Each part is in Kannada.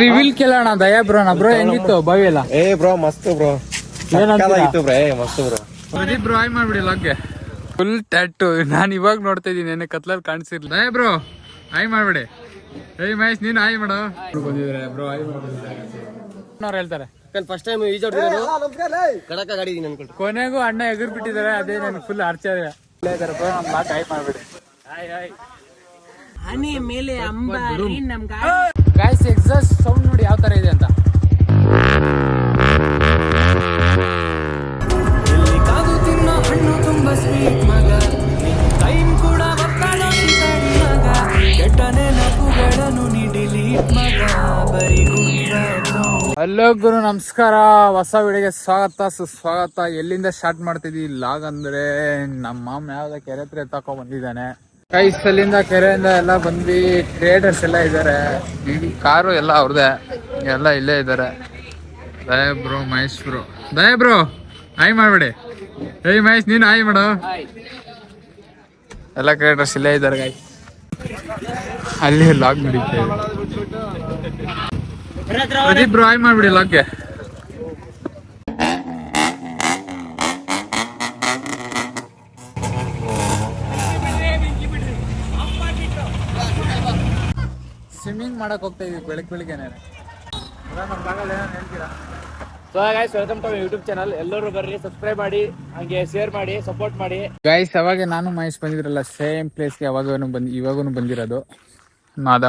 ರಿವೀಲ್ ಕೇಳೋಣ ದಯಾ ಬ್ರೋ ಹೆಂಗಿತ್ತು ಬಾವಿ ಎಲ್ಲ? ಬ್ರೋ ಮಸ್ತ್ ಬ್ರೋ, ಏನಾಗಿತ್ತು ಬ್ರೋ, ಮಸ್ತ್ ಬ್ರೋ. ಪ್ರದೀಪ್ ಬ್ರೋ ಆಯ್ ಮಾಡ್ಬಿಡಿ ಲಾಗ್ಗೆ ಫುಲ್ ಟ್ಯಾಟು. ನಾನು ಇವಾಗ ನೋಡ್ತಾ ಇದ್ದೀನಿ, ಏನೇ ಕತ್ಲಲ್ಲಿ ಕಾಣಿಸಿರ್ಲಿಲ್ಲ. ದಯಾ ಬ್ರೋ ಆಯ್ ಮಾಡ್ಬಿಡಿ. ಮಹೇಶ್ ನೀನು ಆಯ್ ಮಾಡೋ ಬಂದಿದ್ರೆ ಬ್ರೋ ಆಯ್ ಅವ್ರು ಹೇಳ್ತಾರೆ ಫಸ್ಟ್ ಟೈಮ್ ಈಜಾಡ್ತಿದ್ರು, ಕಡಕ ಗಾಡಿದೀನಿ ಅನ್ಕೊಳ್ರಿ. ಕೊನೆಗೂ ಅಣ್ಣ ಎಗುರ್ ಬಿಟ್ಟಿದ್ದಾರೆ, ಅದೇ ನನ್ಗೆ ಫುಲ್ ಆರ್ಚರ್ ಆಯ್ ಮಾಡ್ಬಿಡಿ. ಹನಿ ಮೇಲೆ ಅಂಬಾರಿ ನಮ್ಗೆ ಗಾಯ್ಸ್ ಎಕ್ಸಾಸ್ಟ್ ಸೌಂಡ್ ನೋಡಿ ಯಾವ ತರ ಇದೆ ಅಂತ. ಕಾದು ತಿನ್ನೋ ಹಣ್ಣು ತುಂಬಾ ಸ್ವೀಟ್ ಮಗ, ಟೈಮ್ ಕೂಡ ಬರ್ತಾಳ ಮಗ, ಕೆಟ್ಟ ನೆನಪುಗಳನ್ನು ಡಿಲೀಟ್ ಮಗ, ಬರೀ ಹಲೋ ಗುರು ನಮಸ್ಕಾರ, ಹೊಸ ವಿಡಿಯೋಗೆ ಸ್ವಾಗತ ಸುಸ್ವಾಗತ. ಎಲ್ಲಿಂದ ಸ್ಟಾರ್ಟ್ ಮಾಡ್ತಿದ್ವಿ ಲಾಗ್ ಅಂದ್ರೆ, ನಮ್ಮ ಮಾಮ ಯಾವ್ದ ಕೆರೆ ಹತ್ರ ಎತ್ತಾಕೊಂಡ್ ಬಂದಿದ್ದಾನೆ. ಗೈಸ್ ಅಲ್ಲಿಂದ ಕೆರೆಯಿಂದ ಎಲ್ಲ ಬಂದ್ವಿ. ಟ್ರೇಡರ್ಸ್ ಎಲ್ಲ ಇದ್ದಾರೆ, ಕಾರು ಎಲ್ಲ ಅವ್ರದೇ, ಎಲ್ಲ ಇಲ್ಲೇ ಇದ್ದಾರೆ. ದಯಾ ಬ್ರೋ, ಮಹೇಶ್ ಬ್ರೋ. ದಯಾ ಬ್ರೋ ಆಯ್ ಮಾಡ್ಬೇಡಿ. ಮಹೇಶ್ ನೀನು ಆಯ್ ಮಾಡು. ಎಲ್ಲ ಕ್ರಿಯೇಟರ್ಸ್ ಇಲ್ಲೇ ಇದ್ದಾರೆ ಗೈಸ್. ಅಲ್ಲಿ ಲಾಗ್ ನಡೀತಾ ಇದೆ. ಪ್ರದೀಪ್ ಬ್ರೋ ಆಯ್ ಮಾಡ್ಬಿಡಿ ಲಾಗ್ಗೆ. ಸ್ವಿಮ್ಮಿಂಗ್ ಮಾಡಕ್ ಹೋಗ್ತಾ ಇದೀವಿ ಬೆಳಗ್ಗೆನೆ. So guys, welcome to YouTube channel. ಎಲ್ಲರೂ ಬರ್ರಿ, ಸಬ್ಸ್ಕ್ರೈಬ್ ಮಾಡಿ, ಹಾಗೆ ಶೇರ್ ಮಾಡಿ, ಸಪೋರ್ಟ್ ಮಾಡಿ. ಗೈಸ್ ಅವಾಗ ನಾನು ಮಹೇಶ್ ಬಂದಿದ್ರಲ್ಲ ಸೇಮ್ ಪ್ಲೇಸ್ಗೆ, ಇವಾಗೂ ಬಂದಿರೋದು.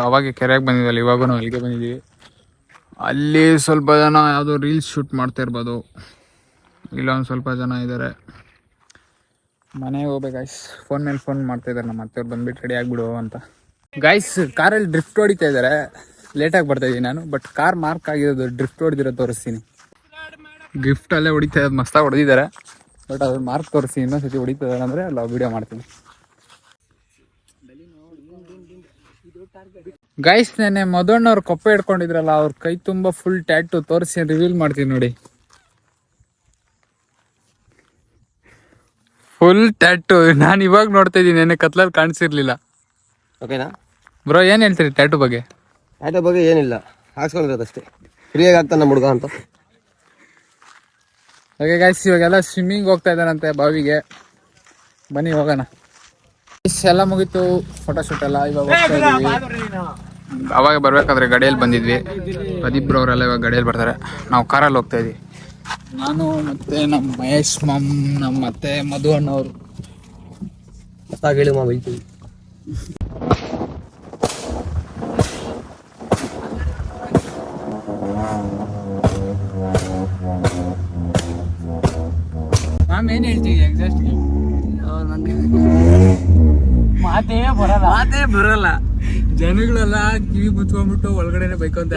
ಅವಾಗ ಕೆರೆಗೆ ಬಂದಿದ್ವಲ್ಲ, ಇವಾಗೂ ಅಲ್ಲಿಗೆ ಬಂದಿದ್ದೀವಿ. ಅಲ್ಲಿ ಸ್ವಲ್ಪ ಜನ ಯಾವುದೋ ರೀಲ್ಸ್ ಶೂಟ್ ಮಾಡ್ತಾ ಇರ್ಬೋದು, ಇಲ್ಲೊಂದು ಸ್ವಲ್ಪ ಜನ ಇದ್ದಾರೆ. ಮನೆಗೆ ಹೋಗ್ಬೇಕು ಗೈಸ್. ಫೋನ್ ಮೇಲೆ ಫೋನ್ ಮಾಡ್ತಾ ಇದ್ದಾರೆ ನಮ್ಮ ಅತ್ತೆಯವ್ರು, ಬಂದ್ಬಿಟ್ಟು ರೆಡಿ ಆಗ್ಬಿಡು ಅಂತ. ಗೈಸ್ ಕಾರಲ್ಲಿ ಡ್ರಿಫ್ಟ್ ಹೊಡಿತಾ ಇದ್ದಾರೆ, ಲೇಟಾಗಿ ಬರ್ತಾ ಇದ್ದೀನಿ ನಾನು. ಬಟ್ ಕಾರ್ ಮಾರ್ಕ್ ಆಗಿರೋದು, ಡ್ರಿಫ್ಟ್ ಹೊಡೆದಿರೋ ತೋರಿಸ್ತೀನಿ. ಗಿಫ್ಟ್ ಅಲ್ಲೇ ಹೊಡಿತಾ ಇರೋದು, ಮಸ್ತಾಗಿ ಹೊಡೆದಿದ್ದಾರೆ. ಬಟ್ ಅದ್ರ ಮಾರ್ಕ್ ತೋರಿಸಿ, ಇನ್ನೊಂದ್ಸತಿ ಹೊಡಿತಾ ಇದ್ದಾರೆ ಅಂದರೆ ಅಲ್ಲ ವಿಡಿಯೋ ಮಾಡ್ತೀನಿ. ಗೈಸ್ ನೆನ್ನೆ ಮಧುಣ್ಣವ್ರು ಕೊಪ್ಪೆ ಹಿಡ್ಕೊಂಡಿದ್ರಲ್ಲ, ಅವ್ರ ಕೈ ತುಂಬ ಫುಲ್ ಟ್ಯಾಟು ತೋರಿಸಿ ರಿವೀಲ್ ಮಾಡ್ತೀನಿ ನೋಡಿ. Full tattoo. ನಾನು ಇವಾಗ ನೋಡ್ತಾ ಇದ್ದೀನಿ, ಏನೇ ಕತ್ಲಲ್ಲಿ ಕಾಣಿಸಿರ್ಲಿಲ್ಲ. ಓಕೆನಾ ಬ್ರೋ ಏನ್ ಹೇಳ್ತೀರಿ ಟ್ಯಾಟು ಬಗ್ಗೆ? ಟ್ಯಾಟು ಬಗ್ಗೆ ಏನಿಲ್ಲ, ಹಾಕ್ಸ್ಕೊಂಡಿರೋದಷ್ಟೇ, ಫ್ರೀಯಾಗಿ ಆಗ್ತಾನೆ ನಮ್ಮ ಹುಡುಗ ಅಂತ. ಹಾಗೆ ಗೈಸ್ ಇವಾಗೆಲ್ಲ ಸ್ವಿಮ್ಮಿಂಗ್ ಹೋಗ್ತಾ ಇದ್ದಾರಂತೆ ಬಾವಿಗೆ, ಬನ್ನಿ ಹೋಗೋಣ. ಎಲ್ಲ ಮುಗೀತು, ಫೋಟೋಶೂಟ್ ಎಲ್ಲ. ಇವಾಗ ಹೋಗ್ತಾ ಇದ್ದೀವಿ. ಅವಾಗ ಬರ್ಬೇಕಾದ್ರೆ ಗಡಿಯಲ್ಲಿ ಬಂದಿದ್ವಿ. ಪ್ರದೀಪ್ ಬ್ರೋ ಅವರೆಲ್ಲ ಇವಾಗ ಗಡಿಯಲ್ಲಿ ಬರ್ತಾರೆ, ನಾವು ಕಾರಲ್ಲಿ ಹೋಗ್ತಾ ಇದೀವಿ. ನಾನು ಮತ್ತೆ ನಮ್ಮ ಮಹೇಶ್ ಮಾಮ್, ನಮ್ಮ ಮತ್ತೆ ಮಧು ಅಣ್ಣವರು. ಹೇಳಿ ಮಾ ಬೈತೀವಿ. ಮ್ಯಾಮ್ ಏನ್ ಹೇಳ್ತೀವಿ ಎಕ್ಸಾಕ್ಟ್? ಮಾತೇ ಬರಲ್ಲ. ಜನಗಳೆಲ್ಲ ಕಿವಿ ಮುಚ್ಕೊಂಡ್ಬಿಟ್ಟು ಒಳಗಡೆನೆ ಬೈಕೊಂತ.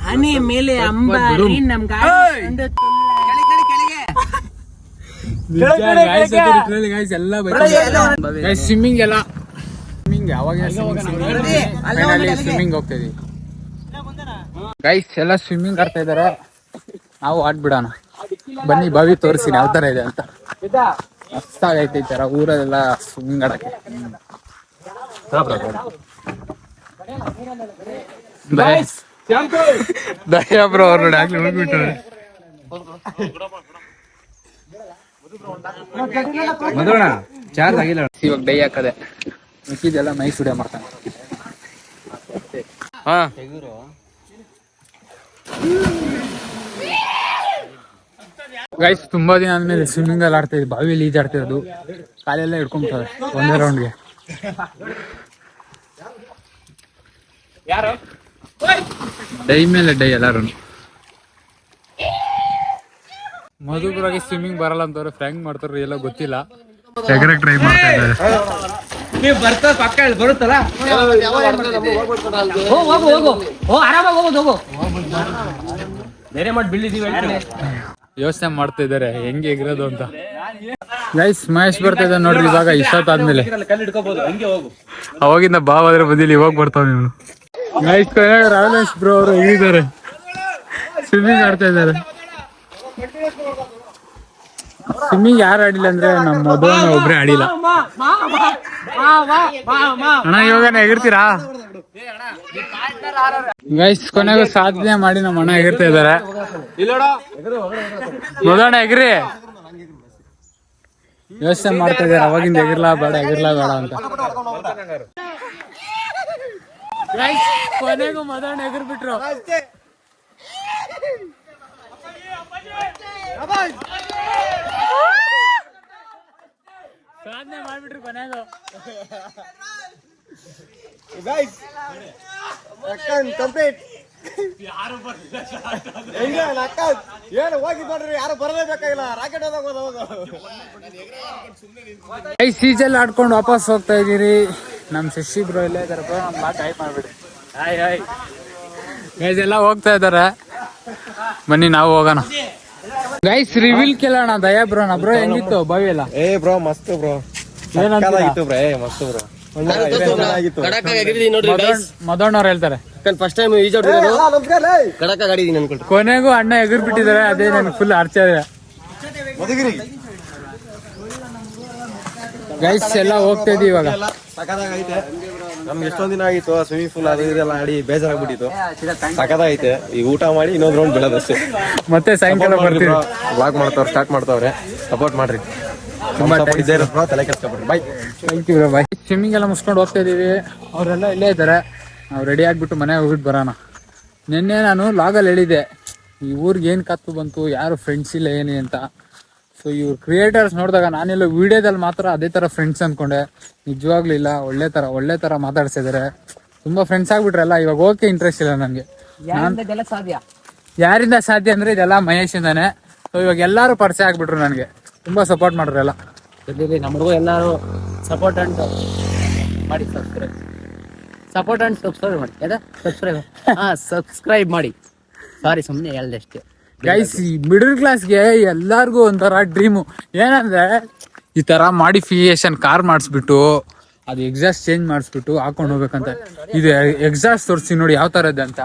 ಹನಿ ಮೇಲೆ ಅಂಬಾರಿ ನಮ್ಗೆ ಎಲ್ಲ ಸ್ವಿಮ್ಮಿಂಗ್ ಎಲ್ಲ ಯಾವಾಗ ಸ್ವಿಮ್ಮಿಂಗ್ ಹೋಗ್ತಾ ಇದೀವಿ ಗೈಸ್. ಎಲ್ಲ ಸ್ವಿಮ್ಮಿಂಗ್ ಆಡ್ತಾ ಇದಾರೆ, ನಾವು ಆಡ್ಬಿಡೋಣ ಬನ್ನಿ. ಬಾವಿ ತೋರಿಸ್ತೀನಿ ಯಾವ ತರ ಇದೆ ಅಂತ. ಮಸ್ತಾಗೈತೆ ಈ ತರ ಊರಲ್ಲೆಲ್ಲ ಸ್ವಿಮ್ಮಿಂಗ್ ಆಡಕ್ಕೆ. ದಯಾ ಬ್ರೋ ಅವ್ರು ನೋಡಿ ಆಗ್ಲಿ ಹೋಗ್ಬಿಟ್ಟವ್ರೆ. ಚಾರ್ಜ್ ಆಗಿಲ್ಲ ಇವಾಗ, ಡೈ ಹಾಕದೆ. ಮಿಕ್ಕಿದೆಲ್ಲ ಮೈ ಸ್ಟುಡಿಯೋ ಮಾಡ್ತಾನೆ. ಗೈಸ್ ತುಂಬಾ ದಿನ ಆದ್ಮೇಲೆ ಸ್ವಿಮ್ಮಿಂಗ್ ಅಲ್ಲಿ ಆಡ್ತಾ ಇದ್ವಿ, ಬಾವಿಯಲ್ಲಿ ಈಜಾಡ್ತಿರೋದು. ಕಾಲೆಲ್ಲ ಹಿಡ್ಕೊಂಡ್ತಾರೆ ಒಂದೇ ರೌಂಡ್ಗೆ. ಡೈ ಮೇಲೆ ಡೈ ಎಲ್ಲಾರು. ಮಧುಬ್ರಾಗಿ ಸ್ವಿಮ್ಮಿಂಗ್ ಬರಲ್ಲ ಅಂತವ್ರೆ, ಫ್ರ್ಯಾಂಕ್ ಮಾಡ್ತಾರ ಎಲ್ಲ ಗೊತ್ತಿಲ್ಲ. ಎಗರಕ್ಕೆ ಟ್ರೈ ಮಾಡ್ತಾ ಇದ್ದಾರೆ. ನೀವು ಬರ್ತಾ ಪಕ್ಕ ಬರುತ್ತಲ್ಲ, ಆರಾಮಾಗಿ ಹೋಗೋದು. ಬೇರೆ ಮಾಡಿ ಬೀಳಿದೀವಿ, ಯೋಚನೆ ಮಾಡ್ತಾ ಇದಾರೆ ಹೆಂಗೆ ಎಗಿರೋದು ಅಂತ. ಗೈಸ್ ಮಹೇಶ್ ಬರ್ತಾ ಇದ್ದಾನೆ ನೋಡ್ರಿ ಇವಾಗ, ಇಷ್ಟೊತ್ತಾದ್ಮೇಲೆ. ಅವಾಗಿಂದ ಬಾವಾದ್ರೆ ಬಂದಿಲ್ಲ, ಇವಾಗ ಬರ್ತಾವ ನೀವು. ಗೈಸ್ ರಾವಲೇಶ್ ಬ್ರೋ ಅವರು ಹೇಗಿದ್ದಾರೆ, ಸ್ವಿಮ್ಮಿಂಗ್ ಆಡ್ತಾ ಇದ್ದಾರೆ. ಸ್ವಿಮ್ಮಿಂಗ್ ಯಾರು ಆಡಿಲ್ಲ ಅಂದ್ರೆ ನಮ್ಮ ಮಧುವಣ್ಣ ಒಬ್ರೇ ಆಡಿಲ್ಲ. ಅಣ್ಣ ಇವಾಗ ಎಗಿರ್ತೀರಾ? ಗೈಸ್ ಕೊನೆಗೂ ಸಾಧನೆ ಮಾಡಿ ನಮ್ಮ ಅಣ್ಣ ಎಗಿರ್ತಾ ಇದಾರೆ. ನೋಡೋಣ ಎಗ್ರಿ. ಯೋಚನೆ ಮಾಡ್ತಾ ಇದಾರೆ ಅವಾಗಿಂದ ಎಗಿರ್ಲಾ ಬೇಡ ಅಂತ. ಗೈಸ್ ಕೊನೆಗೂ ಮದಣ್ಣ ಎಗಿರ್ಬಿಟ್ರು. ಸಾಧನೆ ಮಾಡ್ಬಿಟ್ರು ಕೊನೆಗೂ. ಏನು ಹೋಗಿ ನೋಡ್ರಿ, ಯಾರು ಬರಲೇಬೇಕಾಗಿಲ್ಲ. ರಾಕೆಟ್ ಸೀಜಲ್ಲಿ ಆಡ್ಕೊಂಡು ವಾಪಸ್ ಹೋಗ್ತಾ ಇದೀರಿ. ನಮ್ ಶಶಿ ಬ್ರೋ ಇಲ್ಲೇ ಇದಾರೆ ಬ್ರೋ. ನಮ್ ಬಾಟ್ ಹೈ ಮಾಡ್ಬಿಡಿ. ಗೈಸ್ ಎಲ್ಲ ಹೋಗ್ತಾ ಇದಾರೆ, ಬನ್ನಿ ನಾವು ಹೋಗೋಣ. ಗೈಸ್ ರಿವೀಲ್ ಕೇಳೋಣ. ದಯಾ ಬ್ರೋ ಹೆಂಗಿತ್ತು ಬಾವಿ ಎಲ್ಲ? ಬ್ರೋ ಮಸ್ತ್ ಬ್ರೋ, ಏನಂತ ಮಸ್ತ್ ಬ್ರೋ. ಮದಣ್ಣವ್ರು ಹೇಳ್ತಾರೆ ಫಸ್ಟ್ ಟೈಮ್ ಕಡಕ ಗಾಡಿ ಅನ್ಕೊಳ್ರಿ. ಕೊನೆಗೂ ಅಣ್ಣ ಎಗುರ್ ಬಿಟ್ಟಿದ್ದಾರೆ. ಅದೇ ನನ್ಗೆ ಫುಲ್ ಅರ್ಚ. ಗೈಸ್ ಎಲ್ಲ ಹೋಗ್ತಾ ಇದೀವಿ ಇವಾಗ. ಸಖತ್ತಾಗೈತೆ. ನಮ್ಗೆ ಎಷ್ಟೊಂದ್ ದಿನ ಆಗಿತ್ತು ಸ್ವಿಮ್ಮಿಂಗ್ ಪೂಲ್ ಅದು ಇದೆಲ್ಲ ಆಡಿ ಬೇಜಾರಾಗ್ಬಿಟ್ಟಿತ್ತು. ಸಖತ್ತಾಗೈತೆ. ಈಗ ಊಟ ಮಾಡಿ ಇನ್ನೊಂದ್ ರೌಂಡ್ ಬೆಳದಷ್ಟೇ. ಮತ್ತೆ ಸಾಯಂಕಾಲ ಬರ್ತೀವಿ. ವ್ಲಾಗ್ ಮಾಡ್ತಾವ್ರೆ, ಸ್ಟಾರ್ಟ್ ಮಾಡ್ತಾವ್ರೆ. ಸಪೋರ್ಟ್ ಮಾಡ್ರಿ. ತಲೆ ಕೆಲ್ಸ್ಕೊಬಿಡ್ರಿ. ಬಾಯ್. ಬಾಯ್. ಸ್ವಿಮ್ಮಿಂಗ್ ಎಲ್ಲ ಮುಗಿಸ್ಕೊಂಡು ಹೋಗ್ತಾ ಇದೀವಿ. ಅವರೆಲ್ಲ ಇಲ್ಲೇ ಇದ್ದಾರೆ. ನಾವು ರೆಡಿ ಆಗ್ಬಿಟ್ಟು ಮನೆಗೆ ಹೋಗ್ಬಿಟ್ಟು ಬರೋಣ. ನಿನ್ನೆ ನಾನು ಲಾಗಲ್ಲಿ ಹೇಳಿದ್ದೆ ಈ ಊರಿಗೆ ಏನು ಕತ್ತು ಬಂತು, ಯಾರು ಫ್ರೆಂಡ್ಸ್ ಇಲ್ಲ ಏನಿ ಅಂತ. ಸೊ ಇವ್ರು ಕ್ರಿಯೇಟರ್ಸ್ ನೋಡಿದಾಗ ನಾನೆಲ್ಲ ವಿಡಿಯೋದಲ್ಲಿ ಮಾತ್ರ ಅದೇ ಥರ ಫ್ರೆಂಡ್ಸ್ ಅಂದ್ಕೊಂಡೆ. ನಿಜವಾಗ್ಲೂ ಇಲ್ಲ, ಒಳ್ಳೆ ಥರ ಮಾತಾಡ್ಸಿದ್ದಾರೆ. ತುಂಬ ಫ್ರೆಂಡ್ಸ್ ಆಗ್ಬಿಟ್ರಲ್ಲ. ಇವಾಗ ಓಕೆ ಇಂಟ್ರೆಸ್ಟ್ ಇಲ್ಲ ನನಗೆ. ಯಾರಿಂದ ಸಾಧ್ಯ ಅಂದರೆ ಇದೆಲ್ಲ ಮಹೇಶಿಂದಾನೆ. ಸೊ ಇವಾಗ ಎಲ್ಲರೂ ಪರಿಚಯ ಆಗ್ಬಿಟ್ರು ನನಗೆ. ತುಂಬ ಸಪೋರ್ಟ್ ಮಾಡಿದ್ರಲ್ಲ. ನಮಗೂ ಎಲ್ಲರೂ ಸಪೋರ್ಟ್ ಅಂಡ್ ಮಾಡಿ, ಸಬ್ಸ್ಕ್ರೈಬ್ ಮಾಡಿ. ಸಾರಿ ಸುಮ್ಮನೆ ಹೇಳ್ದಷ್ಟೇ. ಗೈಸ್ ಈ ಮಿಡಲ್ ಕ್ಲಾಸ್ಗೆ ಎಲ್ಲಾರ್ಗು ಒಂಥರ ಡ್ರೀಮು ಏನಂದ್ರೆ ಈ ತರ ಮಾಡಿಫಿಕೇಶನ್ ಕಾರ್ ಮಾಡಿಸ್ಬಿಟ್ಟು ಅದು ಎಕ್ಸಾಸ್ಟ್ ಚೇಂಜ್ ಮಾಡಿಸ್ಬಿಟ್ಟು ಹಾಕೊಂಡು ಹೋಗ್ಬೇಕಂತ. ಇದು ಎಕ್ಸಾಸ್ಟ್ ತೋರಿಸಿ ನೋಡಿ ಯಾವ ತರ ಇದೆ ಅಂತ.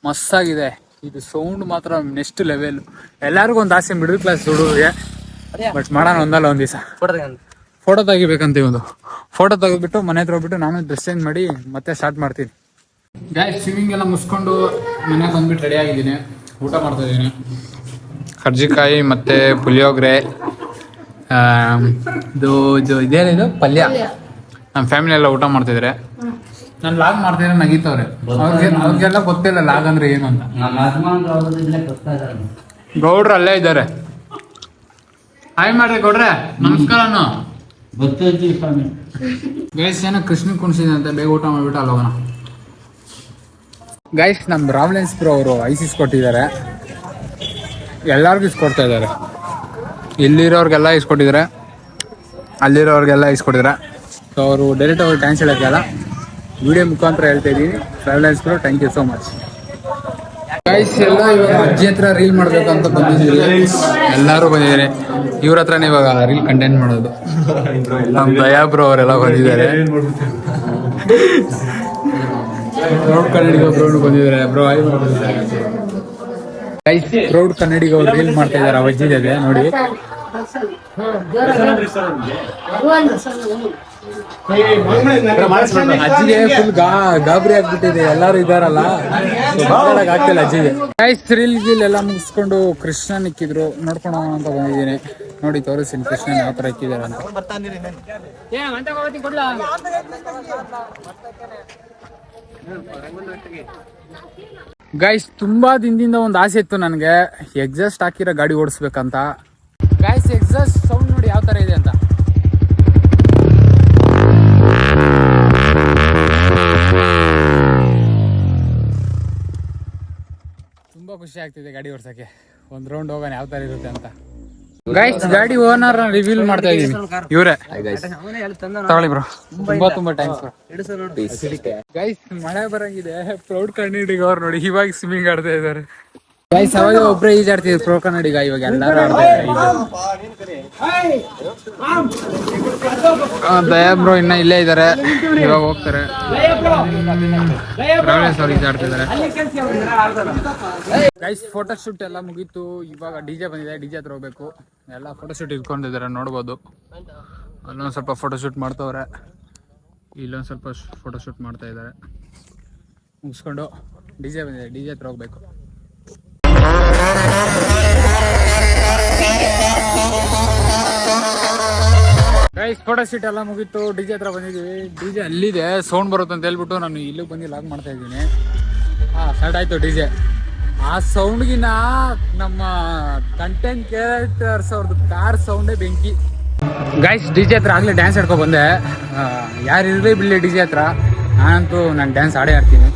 ಮಸ್ತಾಗಿದೆ. ಇದು ಸೌಂಡ್ ಮಾತ್ರ ನೆಕ್ಸ್ಟ್ ಲೆವೆಲ್. ಎಲ್ಲಾರ್ಗು ಒಂದು ಆಸೆ ಮಿಡಲ್ ಕ್ಲಾಸ್ ಹುಡುಗರಿಗೆ. ಬಟ್ ಮಾಡೋಣ ಒಂದಲ್ಲ ಒಂದ್ ದಿವಸ. ಫೋಟೋ ತೆಗಿಬೇಕಂತ. ಒಂದು ಫೋಟೋ ತೆಗೆದ್ಬಿಟ್ಟು ಮನೆ ಹತ್ರ ಹೋಗ್ಬಿಟ್ಟು ನಾನು ಡ್ರೆಸ್ ಚೇಂಜ್ ಮಾಡಿ ಮತ್ತೆ ಸ್ಟಾರ್ಟ್ ಮಾಡ್ತೀನಿ. ಗೈಸ್ ಸ್ವಿಮ್ಮಿಂಗ್ ಎಲ್ಲ ಮುಗಿಸ್ಕೊಂಡು ಮನೆಗೆ ಬಂದ್ಬಿಟ್ಟು ರೆಡಿ ಆಗಿದ್ದೀನಿ. ಊಟ ಮಾಡ್ತಾ ಇದ್ದೀನಿ. ಕರ್ಜಿಕಾಯಿ ಮತ್ತು ಪುಳಿಯೋಗರೆ, ಇದೇನಿದು ಪಲ್ಯ. ನಮ್ಮ ಫ್ಯಾಮಿಲಿ ಎಲ್ಲ ಊಟ ಮಾಡ್ತಿದ್ದಾರೆ. ನಾನು ಲಾಗ್ ಮಾಡ್ತಿದ್ರೆ ನಗೀತವ್ರೆ. ಅವ್ರಿಗೆಲ್ಲ ಗೊತ್ತಿಲ್ಲ ಲಾಗ್ ಅಂದ್ರೆ ಏನು ಅಂತ. ಗೌಡ್ರು ಅಲ್ಲೇ ಇದ್ದಾರೆ. ಹಾಯ್ ಮಾಡ್ರಿ ಗೌಡ್ರೆ, ನಮಸ್ಕಾರನು. ಗೈಸ್ ಏನೋ ಕೃಷ್ಣ ಕುಣಿಸಿದೆ ಅಂತ ಬೇಗ ಊಟ ಮಾಡ್ಬಿಟ್ಟು ಅಲ್ಲಿ ಹೋಗೋಣ. ಗೈಸ್ ನಮ್ಮ ರಾವ್ಲೆನ್ಸ್ ಬ್ರೋ ಅವರು ಐಸಿಸ್ ಕೊಟ್ಟಿದ್ದಾರೆ. ಎಲ್ಲರಿಗೂ ಇಸ್ಕೊಡ್ತಾ ಇದ್ದಾರೆ. ಇಲ್ಲಿರೋರ್ಗೆಲ್ಲ ಇಸ್ಕೊಟ್ಟಿದ್ದಾರೆ, ಅಲ್ಲಿರೋರ್ಗೆಲ್ಲ ಇಸ್ಕೊಟ್ಟಿದ್ದಾರೆ. ಸೊ ಅವರು ಡೈರೆಕ್ಟ್ ಅವ್ರಿಗೆ ಥ್ಯಾಂಕ್ಸ್ ಹೇಳೋಕ್ಕಾಗಲ್ಲ, ವಿಡಿಯೋ ಮುಖಾಂತರ ಹೇಳ್ತಾ ಇದ್ದೀನಿ. Rawlens bro thank you so much. Guys ಎಲ್ಲ ಇವಾಗ ಅಜ್ಜಿ ಹತ್ರ ರೀಲ್ ಮಾಡ್ಬೇಕು ಅಂತ ಬಂದಿದ್ದೀವಿ. ಎಲ್ಲರೂ ಬಂದಿದ್ದಾರೆ. ಇವ್ರ ಹತ್ರನೇ ಇವಾಗ ರೀಲ್ ಕಂಟೆಂಟ್ ಮಾಡೋದು. ನಮ್ಮ ದಯಾ ಬ್ರೋ ಅವರೆಲ್ಲ ಬಂದಿದ್ದಾರೆ. ಪ್ರೌಡ್ ಕನ್ನಡಿಗ ಬ್ರೋ ಬಂದಿದ್ದಾರೆ. ಬ್ರೋ ಗೈಸ್ ಪ್ರೌಡ್ ಕನ್ನಡಿಗ ಅವ್ರು ರೀಲ್ ಮಾಡ್ತಾ ಇದ್ದಾರೆ. ಅಜ್ಜಿ ಇದೆ ನೋಡಿ. ಅಜ್ಜಿಗೆ ಫುಲ್ ಗಾಬರಿ ಆಗ್ಬಿಟ್ಟಿದೆ. ಎಲ್ಲಾರು ಇದಾರಲ್ಲ, ಆಗ್ತಿಲ್ಲ ಅಜ್ಜಿಗೆ. ಗೈಸ್ ರೀಲ್ ಗೀಲ್ ಎಲ್ಲ ಮುಗಿಸ್ಕೊಂಡು ಕೃಷ್ಣನ್ ಇಕ್ಕಿದ್ರು, ನೋಡ್ಕೊಂಡು ಅಂತ ಬಂದಿದ್ದೀನಿ. ನೋಡಿ ತೋರಿಸ್ತೀನಿ ಕೃಷ್ಣನ್ ಯಾವ ತರ ಇಕ್ಕಿದಾರೆ ಅಂತ. ಗೈಸ್ ತುಂಬಾ ದಿನದಿಂದ ಒಂದು ಆಸೆ ಇತ್ತು ನನಗೆ, ಎಕ್ಸಾಸ್ಟ್ ಹಾಕಿರೋ ಗಾಡಿ ಓಡಿಸ್ಬೇಕಂತ. ಗೈಸ್ ಎಕ್ಸಾಸ್ಟ್ ಸೌಂಡ್ ನೋಡಿ ಯಾವ ತರ ಇದೆ ಅಂತ. ತುಂಬಾ ಖುಷಿ ಆಗ್ತಿದೆ ಗಾಡಿ ಓಡಿಸಕ್ಕೆ. ಒಂದ್ ರೌಂಡ್ ಹೋಗೋಣ ಯಾವ ತರ ಇರುತ್ತೆ ಅಂತ. ಗೈಸ್ ಗಾಡಿ ಓನರ್ ರಿವೀಲ್ ಮಾಡ್ತಾ ಇದೀನಿ. ಇವರೇ ತಗೊಳ್ಳಿ ಬ್ರೋ. ತುಂಬಾ ಥ್ಯಾಂಕ್ಸ್ ಬ್ರೋ. ಗೈಸ್ ಮಳೆ ಬರಂಗಿದೆ. ಪ್ರೌಡ್ ಕನ್ನಡಿಗ ಅವ್ರು ನೋಡಿ ಇವಾಗ ಸ್ವಿಮ್ಮಿಂಗ್ ಆಡ್ತಾ ಇದಾರೆ. ಗೈಸ್ ಅವಾಗ ಒಬ್ರೇ ಈಜಾಡ್ತಿದ್ರು ಪ್ರೌಡ್ ಕನ್ನಡಿಗ, ಇವಾಗ ಎಲ್ಲರೂ ಆಡ್ತಾ ಇದ್ದಾರೆ. ದಯಾ ಬ್ರೋ ಇನ್ನ ಇಲ್ಲೇ ಇದಾರೆ, ಇವಾಗ ಹೋಗ್ತಾರೆ. ರಾವ್ಲೆನ್ಸ್ ಅವ್ರು ಈಜಾಡ್ತಾ ಇದಾರೆ. ಗೈಸ್ ಫೋಟೋ ಶೂಟ್ ಎಲ್ಲ ಮುಗೀತು. ಇವಾಗ ಡಿಜೆ ಬಂದಿದೆ, ಡಿಜೆ ಹತ್ರ ಹೋಗ್ಬೇಕು. ಎಲ್ಲ ಫೋಟೋ ಶೂಟ್ ಇಟ್ಕೊಂಡಿದ್ದಾರೆ ನೋಡ್ಬೋದು. ಅಲ್ಲೊಂದು ಸ್ವಲ್ಪ ಫೋಟೋ ಶೂಟ್ ಮಾಡ್ತವ್ರೆ, ಇಲ್ಲೊಂದು ಸ್ವಲ್ಪ ಫೋಟೋ ಶೂಟ್ ಮಾಡ್ತಾ ಇದ್ದಾರೆ. ಮುಗಿಸ್ಕೊಂಡು DJ ಬಂದಿದೆ, DJ ಹತ್ರ ಹೋಗ್ಬೇಕು. ಗೈಸ್ ಫೋಟೋ ಶೂಟ್ ಎಲ್ಲ ಮುಗೀತು, DJ ಹತ್ರ ಬಂದಿದ್ದೀವಿ. DJ ಅಲ್ಲಿದೆ, ಸೌಂಡ್ ಬರುತ್ತೆ ಅಂತ ಹೇಳ್ಬಿಟ್ಟು ನಾನು ಇಲ್ಲಿಗೆ ಬಂದು ಲಾಗ್ ಮಾಡ್ತಾ ಇದ್ದೀನಿ. ಸ್ಟಾರ್ಟ್ ಆಯ್ತು DJ. ಆ ಸೌಂಡ್ಗಿನ ನಮ್ಮ ಕಂಟೆಂಟ್ ಕ್ರಿಯೇಟರ್ಸ್ ಅವ್ರದ್ದು ಕಾರ್ ಸೌಂಡೇ ಬೆಂಕಿ. ಗೈಸ್ DJ ಹತ್ರ ಆಗ್ಲೇ ಡ್ಯಾನ್ಸ್ ಆಡ್ಕೊ ಬಂದೆ. ಯಾರು ಇರಲಿ ಬಿಡಲಿ DJ ಹತ್ರ, ನಾನಂತೂ ನಾನು ಡ್ಯಾನ್ಸ್ ಆಡೇ ಆಡ್ತೀನಿ.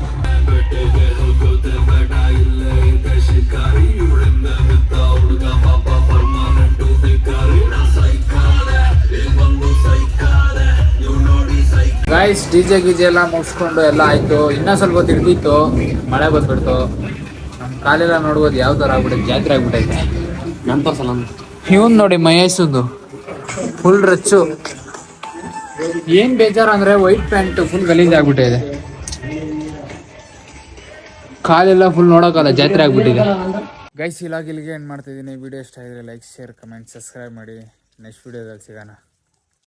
ಗೈಸ್ DJ ಗೀಜೆ ಎಲ್ಲ ಮುಗಿಸ್ಕೊಂಡು ಎಲ್ಲ ಆಯ್ತು. ಇನ್ನೂ ಸ್ವಲ್ಪ ತಿರ್ಗಿತ್ತು, ಮಳೆ ಬಂದ್ಬಿಡ್ತು. ನಮ್ಮ ಕಾಲೆಲ್ಲ ನೋಡ್ಬೋದು ಯಾವ ಥರ ಆಗ್ಬಿಟ್ಟೈತೆ, ಜಾತ್ರೆ ಆಗ್ಬಿಟ್ಟೈತೆ. ನನ್ನ ತೋರ್ಸಲ್ಲ ಇವನ್ ನೋಡಿ ಮಹೇಶಂದು ಫುಲ್ ರಚ್ಚು. ಏನ್ ಬೇಜಾರು ಅಂದ್ರೆ ವೈಟ್ ಪ್ಯಾಂಟ್ ಫುಲ್ ಗಲೀಜ್ ಆಗ್ಬಿಟ್ಟಿದೆ, ಕಾಲೆಲ್ಲ ಫುಲ್ ನೋಡೋಕ್ಕಲ್ಲ, ಜಾತ್ರೆ ಆಗ್ಬಿಟ್ಟಿದೆ. ಗೈಸ್ ಇಲ್ಲಿಗೆ ಏನು ಮಾಡ್ತಿದ್ದೀನಿ. ವಿಡಿಯೋ ಇಷ್ಟ ಆಗಿದ್ರೆ ಲೈಕ್, ಶೇರ್, ಕಮೆಂಟ್, ಸಬ್ಸ್ಕ್ರೈಬ್ ಮಾಡಿ. ನೆಕ್ಸ್ಟ್ ವಿಡಿಯೋದಲ್ಲಿ ಸಿಗೋಣ.